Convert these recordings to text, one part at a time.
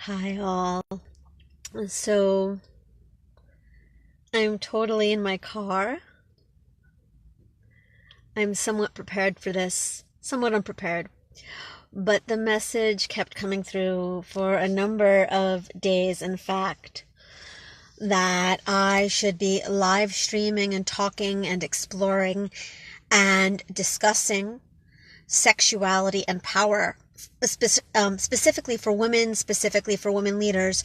Hi, all. So, I'm totally in my car. I'm somewhat prepared for this, somewhat unprepared. But the message kept coming through for a number of days, in fact, that I should be live streaming and talking and exploring and discussing sexuality and power, specifically for women, specifically for women leaders.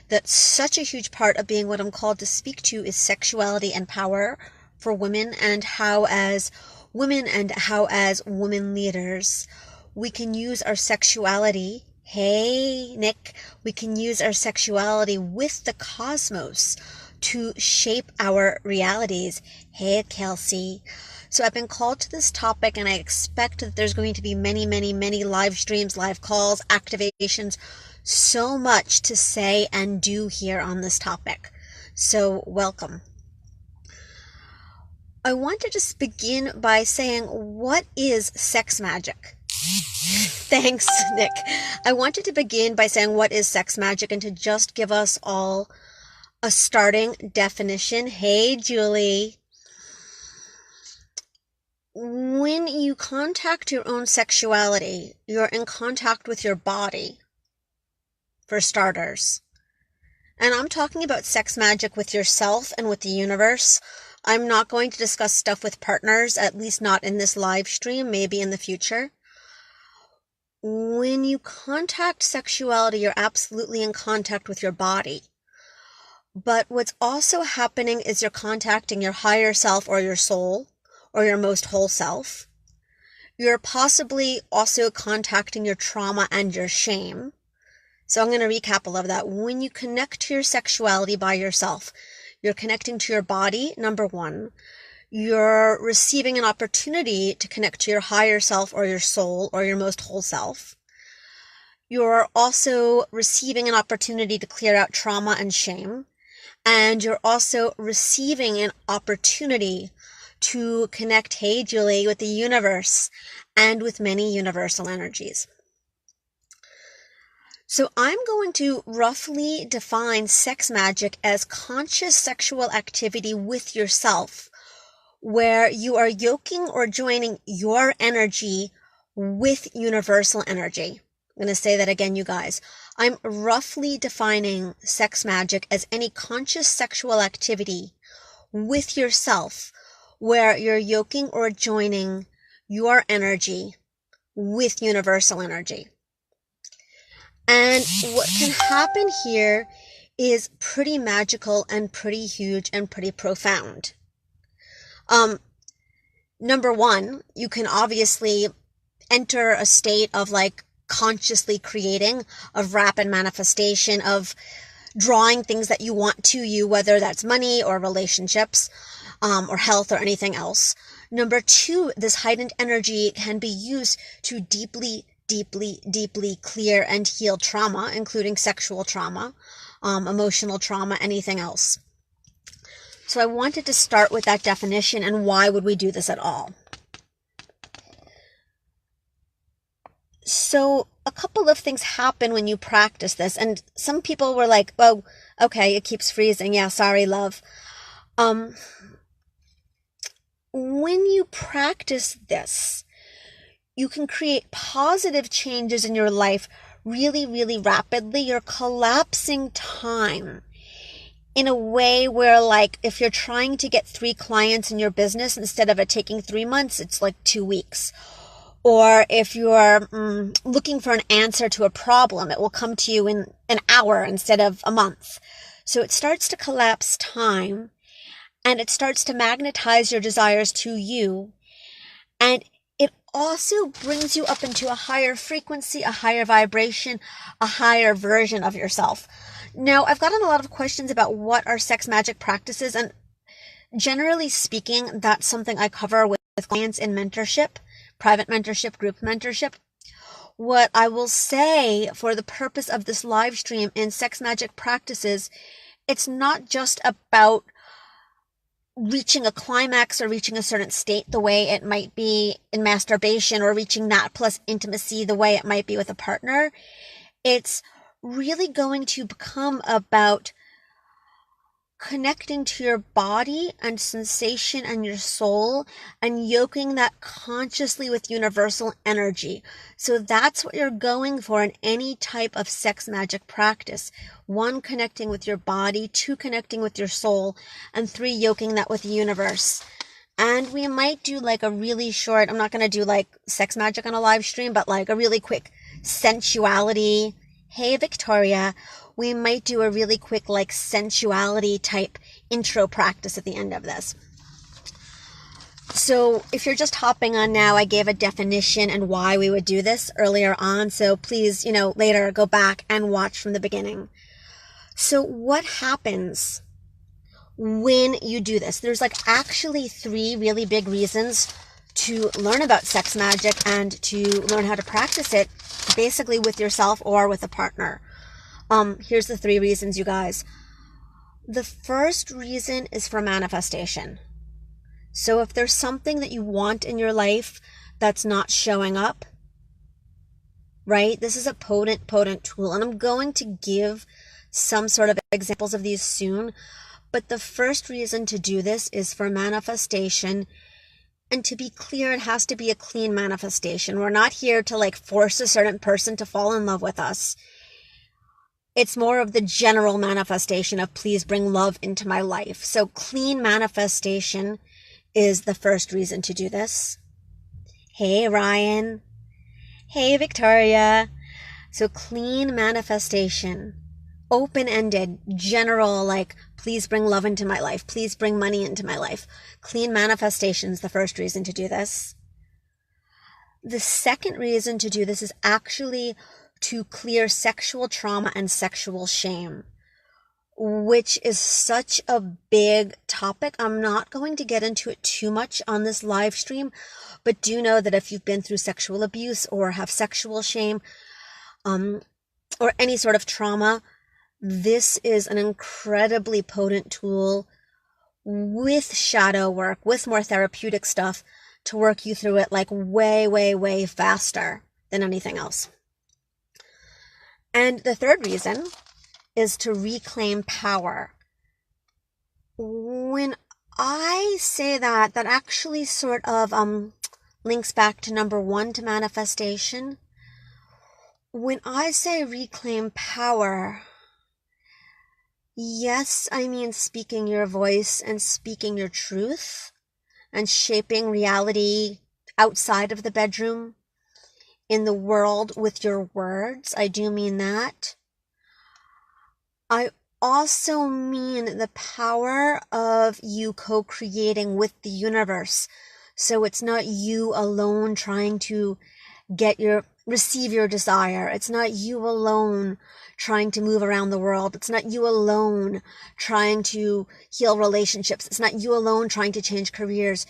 That such a huge part of being what I'm called to speak to is sexuality and power for women, and how as women leaders, we can use our sexuality. Hey, Nick, we can use our sexuality with the cosmos to shape our realities. Hey, Kelsey. So I've been called to this topic, and I expect that there's going to be many, many, many live streams, live calls, activations, so much to say and do here on this topic. So welcome. I want to just begin by saying, what is sex magic? Thanks, Nick. I wanted to begin by saying what is sex magic, and to just give us all a starting definition. Hey, Julie. When you contact your own sexuality, you're in contact with your body, for starters. And I'm talking about sex magic with yourself and with the universe. I'm not going to discuss stuff with partners, at least not in this live stream, maybe in the future. When you contact sexuality, you're absolutely in contact with your body. But what's also happening is you're contacting your higher self, or your soul, or your most whole self. You're possibly also contacting your trauma and your shame. So I'm going to recap all of that. When you connect to your sexuality by yourself, you're connecting to your body, number one. You're receiving an opportunity to connect to your higher self, or your soul, or your most whole self. You're also receiving an opportunity to clear out trauma and shame. And you're also receiving an opportunity to connect, hey Julie, with the universe and with many universal energies. So I'm going to roughly define sex magic as conscious sexual activity with yourself, where you are yoking or joining your energy with universal energy. I'm going to say that again, you guys. I'm roughly defining sex magic as any conscious sexual activity with yourself, where you're yoking or joining your energy with universal energy. And what can happen here is pretty magical and pretty huge and pretty profound. Number one, you can obviously enter a state of like consciously creating, of rapid manifestation, of drawing things that you want to you, whether that's money or relationships, or health or anything else. Number two, this heightened energy can be used to deeply clear and heal trauma, including sexual trauma, emotional trauma, anything else. So I wanted to start with that definition, and why would we do this at all? So a couple of things happen when you practice this, and some people were like, oh, okay, it keeps freezing. Yeah, sorry, love. When you practice this, you can create positive changes in your life really, really rapidly. You're collapsing time in a way where, like, if you're trying to get 3 clients in your business, instead of it taking 3 months, it's like 2 weeks. Or if you're looking for an answer to a problem, it will come to you in an hour instead of a month. So it starts to collapse time, and it starts to magnetize your desires to you. And it also brings you up into a higher frequency, a higher vibration, a higher version of yourself. Now, I've gotten a lot of questions about what are sex magic practices, and generally speaking, that's something I cover with clients in mentorship, private mentorship, group mentorship. What I will say for the purpose of this live stream in sex magic practices, it's not just about reaching a climax or reaching a certain state the way it might be in masturbation, or reaching that plus intimacy the way it might be with a partner. It's really going to become about connecting to your body and sensation and your soul and yoking that consciously with universal energy. So that's what you're going for in any type of sex magic practice. 1, connecting with your body, 2, connecting with your soul, and 3, yoking that with the universe. And we might do like a really short, I'm not going to do like sex magic on a live stream, but like a really quick sensuality. Hey, Victoria. We might do a really quick like sensuality type intro practice at the end of this. So if you're just hopping on now, I gave a definition and why we would do this earlier on. So please, later go back and watch from the beginning. So what happens when you do this? There's like actually 3 really big reasons to learn about sex magic and to learn how to practice it basically with yourself or with a partner. Here's the 3 reasons, you guys. The first reason is for manifestation. So if there's something that you want in your life that's not showing up, right? This is a potent tool. And I'm going to give some sort of examples of these soon. But the first reason to do this is for manifestation. And to be clear, it has to be a clean manifestation. We're not here to like force a certain person to fall in love with us. It's more of the general manifestation of please bring love into my life. So clean manifestation is the first reason to do this. Hey, Ryan. Hey, Victoria. So clean manifestation, open-ended, general, like please bring love into my life. Please bring money into my life. Clean manifestation is the first reason to do this. The second reason to do this is actually to clear sexual trauma and sexual shame, which is such a big topic. I'm not going to get into it too much on this live stream, but do know that if you've been through sexual abuse or have sexual shame, or any sort of trauma, this is an incredibly potent tool with shadow work, with more therapeutic stuff to work you through it like way, way, way faster than anything else. And the third reason is to reclaim power. When I say that actually sort of links back to number 1, to manifestation. When I say reclaim power, yes, I mean speaking your voice and speaking your truth and shaping reality outside of the bedroom, in the world with your words. I do mean that. I also mean the power of you co-creating with the universe. So it's not you alone trying to receive your desire. It's not you alone trying to move around the world. It's not you alone trying to heal relationships. It's not you alone trying to change careers.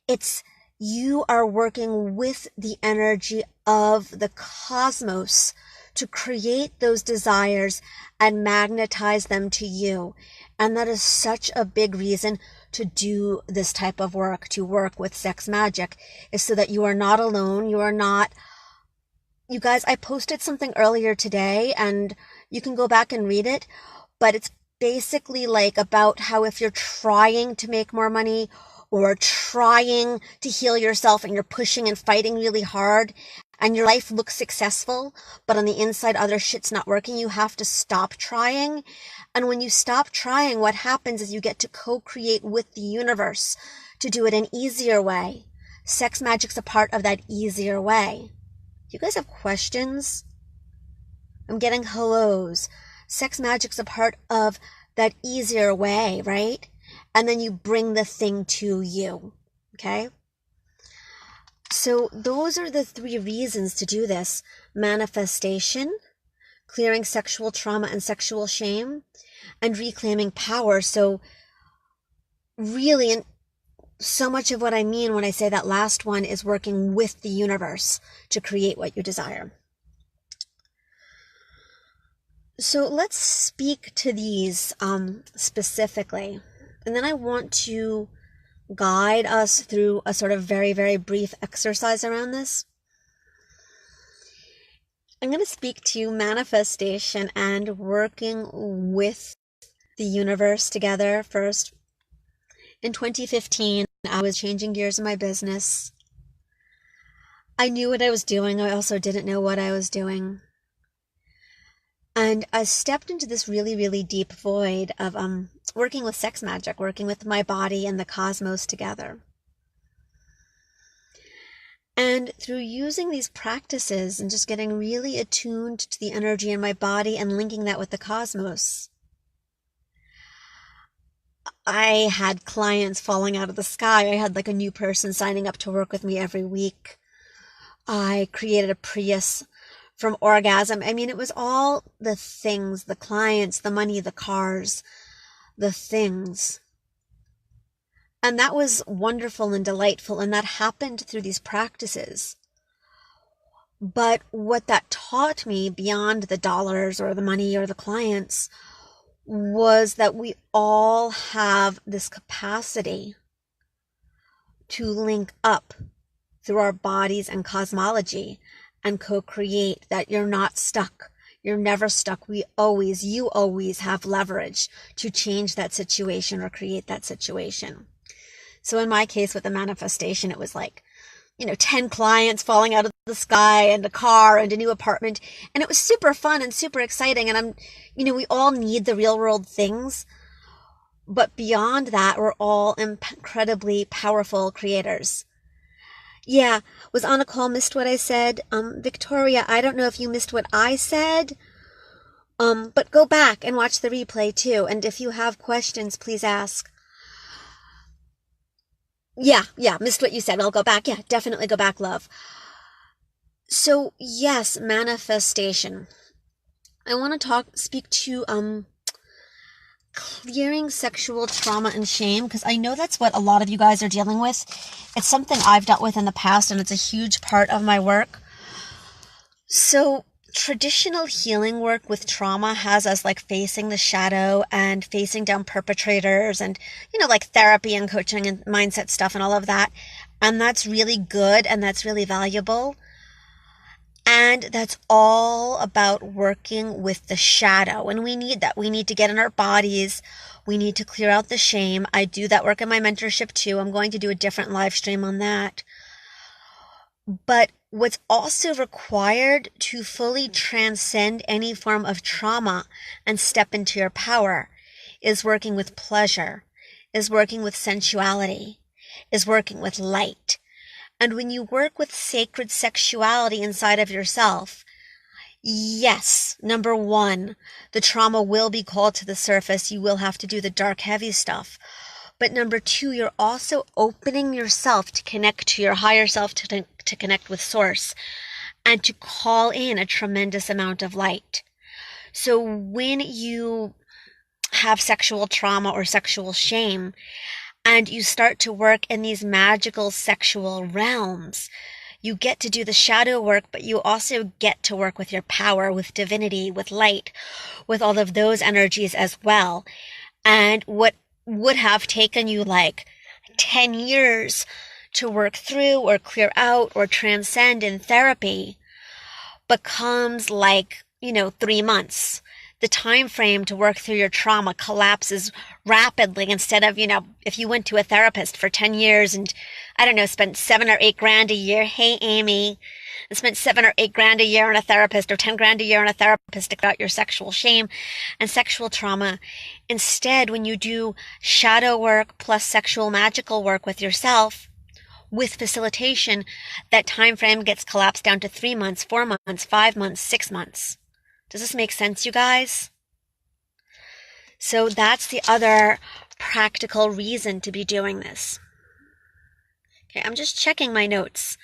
It's you are working with the energy of the cosmos to create those desires and magnetize them to you. And that is such a big reason to do this type of work, to work with sex magic, is so that you are not alone. You guys, I posted something earlier today and you can go back and read it, but it's basically like about how if you're trying to make more money or trying to heal yourself and you're pushing and fighting really hard and your life looks successful, but on the inside other shit's not working, you have to stop trying. And when you stop trying, what happens is you get to co-create with the universe to do it an easier way. Sex magic's a part of that easier way. You guys have questions? I'm getting hellos. Sex magic's a part of that easier way, right? And then you bring the thing to you, okay? So those are the 3 reasons to do this. Manifestation, clearing sexual trauma and sexual shame, and reclaiming power. So really, and so much of what I mean when I say that last one is working with the universe to create what you desire. So let's speak to these specifically. And then I want to guide us through a sort of very, very brief exercise around this. I'm going to speak to manifestation and working with the universe together first. In 2015, I was changing gears in my business. I knew what I was doing. I also didn't know what I was doing. And I stepped into this really, really deep void of working with sex magic, working with my body and the cosmos together. And through using these practices and just getting really attuned to the energy in my body and linking that with the cosmos, I had clients falling out of the sky. I had like a new person signing up to work with me every week. I created a Prius from orgasm. I mean, it was all the things, the clients, the money, the cars, the things. And that was wonderful and delightful. And that happened through these practices. But what that taught me beyond the dollars or the money or the clients was that we all have this capacity to link up through our bodies and cosmology and co-create, that you're not stuck. You're never stuck. You always have leverage to change that situation or create that situation. So in my case with the manifestation, it was like, 10 clients falling out of the sky and a car and a new apartment. And it was super fun and super exciting. And we all need the real world things. But beyond that, we're all incredibly powerful creators. Yeah, was Anna Call missed what I said? Victoria, I don't know if you missed what I said. But go back and watch the replay too. And if you have questions, please ask. Yeah, missed what you said. I'll go back. Yeah, definitely go back, love. So, yes, manifestation. I want to speak to, clearing sexual trauma and shame, because I know that's what a lot of you guys are dealing with. It's something I've dealt with in the past, and it's a huge part of my work. So, traditional healing work with trauma has us like facing the shadow and facing down perpetrators and, like therapy and coaching and mindset stuff and all of that. And that's really good and that's really valuable. And that's all about working with the shadow. And we need that. We need to get in our bodies. We need to clear out the shame. I do that work in my mentorship too. I'm going to do a different live stream on that. But what's also required to fully transcend any form of trauma and step into your power is working with pleasure, is working with sensuality, is working with light. And when you work with sacred sexuality inside of yourself, yes, number one, the trauma will be called to the surface. You will have to do the dark, heavy stuff. But number two, you're also opening yourself to connect to your higher self, to connect with source, and to call in a tremendous amount of light. So when you have sexual trauma or sexual shame, and you start to work in these magical sexual realms, you get to do the shadow work, but you also get to work with your power, with divinity, with light, with all of those energies as well. And what would have taken you like 10 years to work through or clear out or transcend in therapy becomes like, 3 months. The time frame to work through your trauma collapses rapidly. Instead of, if you went to a therapist for 10 years and, I don't know, spent $7 or $8 a year. Hey, Amy, and spent $7 or $8 a year on a therapist or $10 a year on a therapist to cut out your sexual shame and sexual trauma. Instead, when you do shadow work plus sexual magical work with yourself, with facilitation, that time frame gets collapsed down to 3 months, 4 months, 5 months, 6 months. Does this make sense, you guys? So that's the other practical reason to be doing this. Okay, I'm just checking my notes.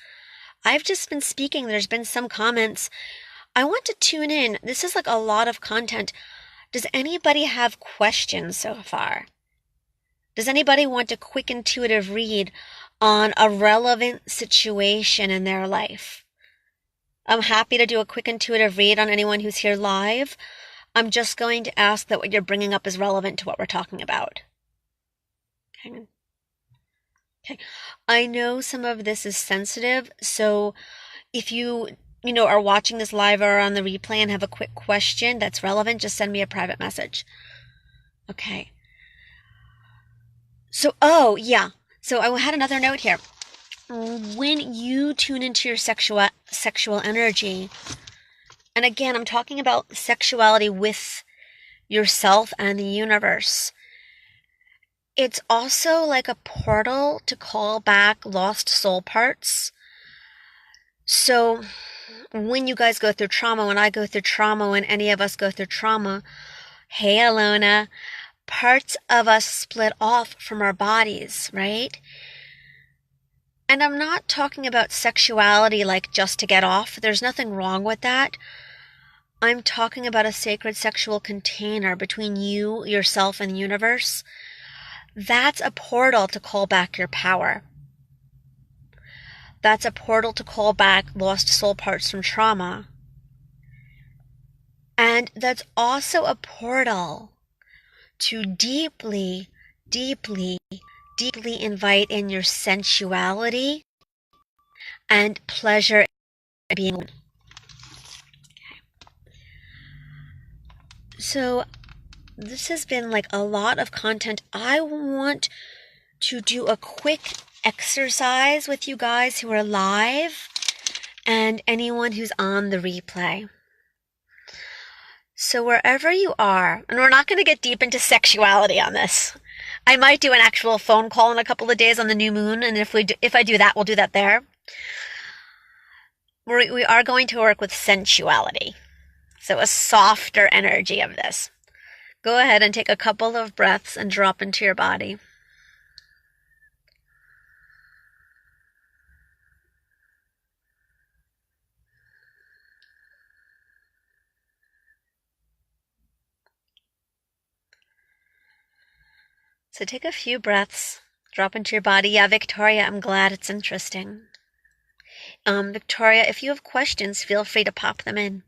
I've just been speaking. There's been some comments. I want to tune in. This is like a lot of content. Does anybody have questions so far? Does anybody want a quick intuitive read on a relevant situation in their life? I'm happy to do a quick intuitive read on anyone who's here live. I'm just going to ask that what you're bringing up is relevant to what we're talking about. Okay. I know some of this is sensitive, so if you are watching this live or on the replay and have a quick question that's relevant, just send me a private message. Okay. So, So I had another note here. When you tune into your sexual energy, and again, I'm talking about sexuality with yourself and the universe, it's also like a portal to call back lost soul parts. So when you guys go through trauma, when I go through trauma, when any of us go through trauma, hey, Alona, parts of us split off from our bodies, right? And I'm not talking about sexuality like just to get off. There's nothing wrong with that. I'm talking about a sacred sexual container between you, yourself, and the universe. That's a portal to call back your power. That's a portal to call back lost soul parts from trauma. And that's also a portal to deeply, deeply, deeply invite in your sensuality and pleasure in being. Okay. So this has been like a lot of content. I want to do a quick exercise with you guys who are live and anyone who's on the replay. So wherever you are, and we're not going to get deep into sexuality on this. I might do an actual phone call in a couple of days on the new moon, and if I do that, we'll do that there. We are going to work with sensuality, so a softer energy of this. Go ahead and take a couple of breaths and drop into your body. So take a few breaths, drop into your body. Yeah, Victoria, I'm glad it's interesting. Victoria, if you have questions, feel free to pop them in.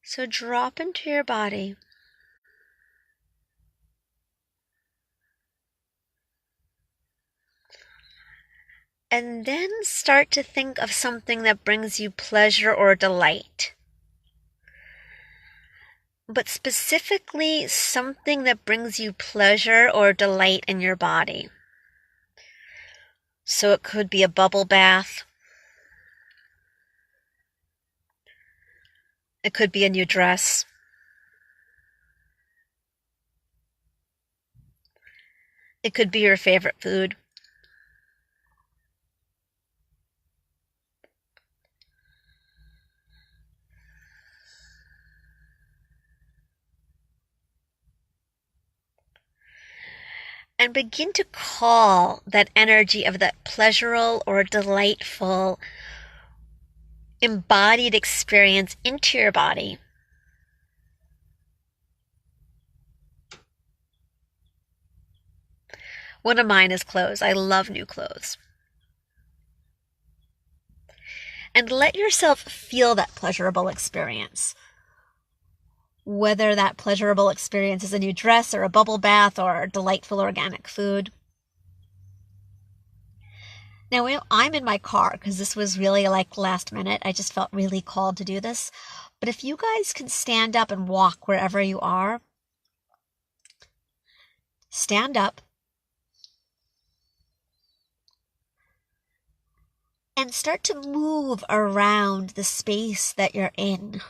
So drop into your body. And then start to think of something that brings you pleasure or delight. But specifically, something that brings you pleasure or delight in your body. So it could be a bubble bath. It could be a new dress. It could be your favorite food. And begin to call that energy of that pleasurable or delightful embodied experience into your body. One of mine is clothes. I love new clothes. And let yourself feel that pleasurable experience. Whether that pleasurable experience is a new dress or a bubble bath or delightful organic food. Now, I'm in my car because this was really like last minute. I just felt really called to do this. But if you guys can stand up and walk wherever you are, stand up and start to move around the space that you're in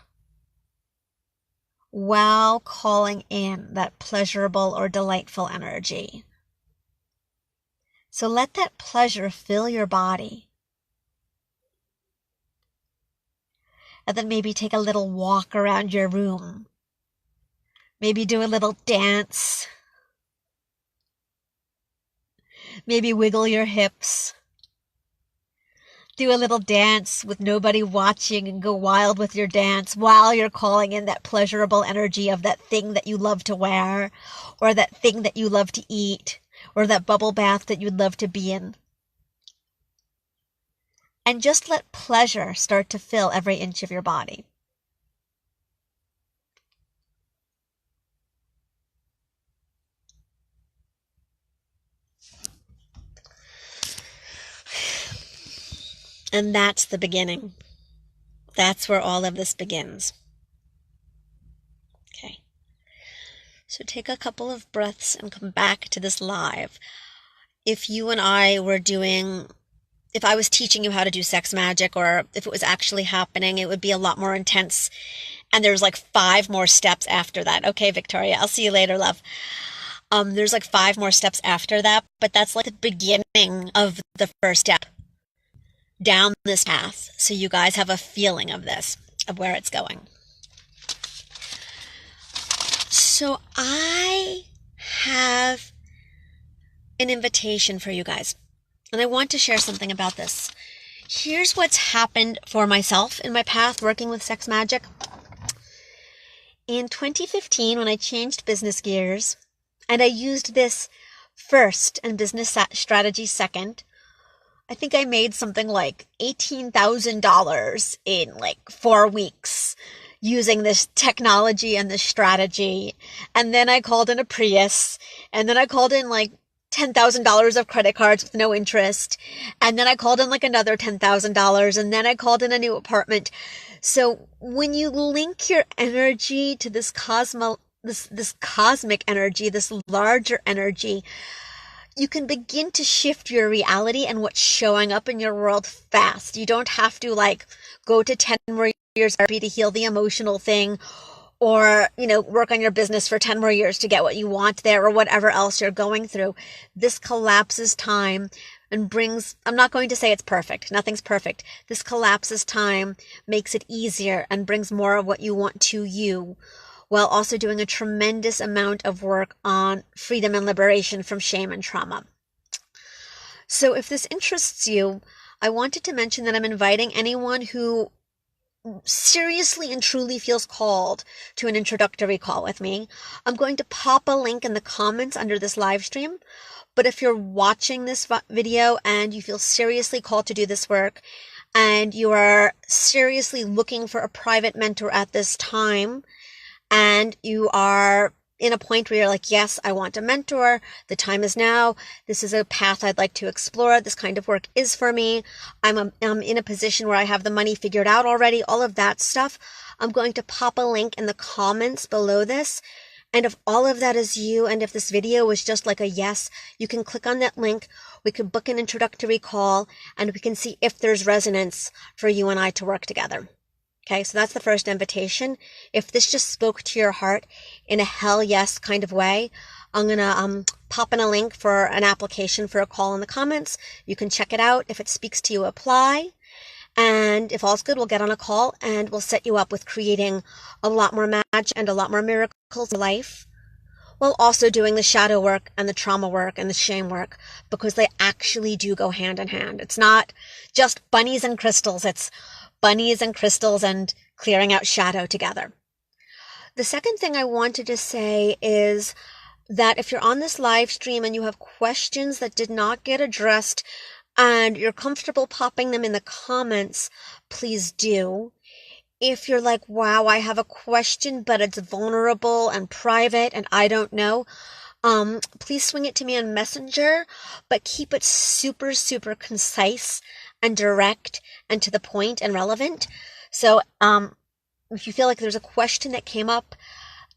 while calling in that pleasurable or delightful energy. So let that pleasure fill your body. And then maybe take a little walk around your room. Maybe do a little dance. Maybe wiggle your hips. Do a little dance with nobody watching and go wild with your dance while you're calling in that pleasurable energy of that thing that you love to wear, or that thing that you love to eat, or that bubble bath that you'd love to be in. And just let pleasure start to fill every inch of your body. And that's the beginning. That's where all of this begins. Okay. So take a couple of breaths and come back to this live. If you and I were if I was teaching you how to do sex magic, or if it was actually happening, it would be a lot more intense. And there's like 5 more steps after that. Okay, Victoria, I'll see you later, love. There's like 5 more steps after that, but that's like the beginning of the first step down this path. So you guys have a feeling of this, of where it's going. So I have an invitation for you guys, and I want to share something about this. Here's what's happened for myself in my path working with sex magic. In 2015, when I changed business gears, and I used this first and business strategy second, I think I made something like $18,000 in like 4 weeks using this technology and this strategy. And then I called in a Prius, and then I called in like $10,000 of credit cards with no interest. And then I called in like another $10,000, and then I called in a new apartment. So when you link your energy to this this cosmic energy, this larger energy, you can begin to shift your reality and what's showing up in your world fast. You don't have to like go to 10 more years therapy to heal the emotional thing, or, work on your business for 10 more years to get what you want there, or whatever else you're going through. This collapses time and brings, I'm not going to say it's perfect. Nothing's perfect. This collapses time, makes it easier, and brings more of what you want to you, while also doing a tremendous amount of work on freedom and liberation from shame and trauma. So if this interests you, I wanted to mention that I'm inviting anyone who seriously and truly feels called to an introductory call with me. I'm going to pop a link in the comments under this live stream. But if you're watching this video and you feel seriously called to do this work, and you are seriously looking for a private mentor at this time, and you are in a point where you're like, yes, I want a mentor. The time is now. This is a path I'd like to explore. This kind of work is for me. I'm in a position where I have the money figured out already. All of that stuff. I'm going to pop a link in the comments below this. And if all of that is you, and if this video was just like a yes, you can click on that link. We can book an introductory call, and we can see if there's resonance for you and I to work together. Okay, so that's the first invitation. If this just spoke to your heart in a hell yes kind of way, I'm going to pop in a link for an application for a call in the comments. You can check it out. If it speaks to you, apply. And if all's good, we'll get on a call and we'll set you up with creating a lot more magic and a lot more miracles in life, while also doing the shadow work and the trauma work and the shame work, because they actually do go hand in hand. It's not just bunnies and crystals. It's bunnies and crystals and clearing out shadow together. The second thing I wanted to say is that if you're on this live stream and you have questions that did not get addressed and you're comfortable popping them in the comments, please do. If you're like, wow, I have a question, but it's vulnerable and private and I don't know, please swing it to me on Messenger, but keep it super, super concise and direct and to the point and relevant. So if you feel like there's a question that came up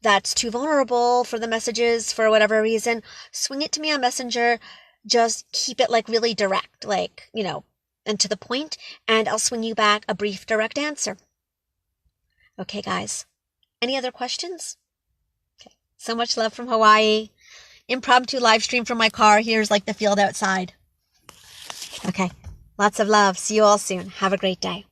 that's too vulnerable for the messages for whatever reason, swing it to me on Messenger. Just keep it like really direct, like, and to the point, and I'll swing you back a brief, direct answer. Okay, guys. Any other questions? Okay. So much love from Hawaii. Impromptu live stream from my car. Here's like the field outside. Okay. Lots of love. See you all soon. Have a great day.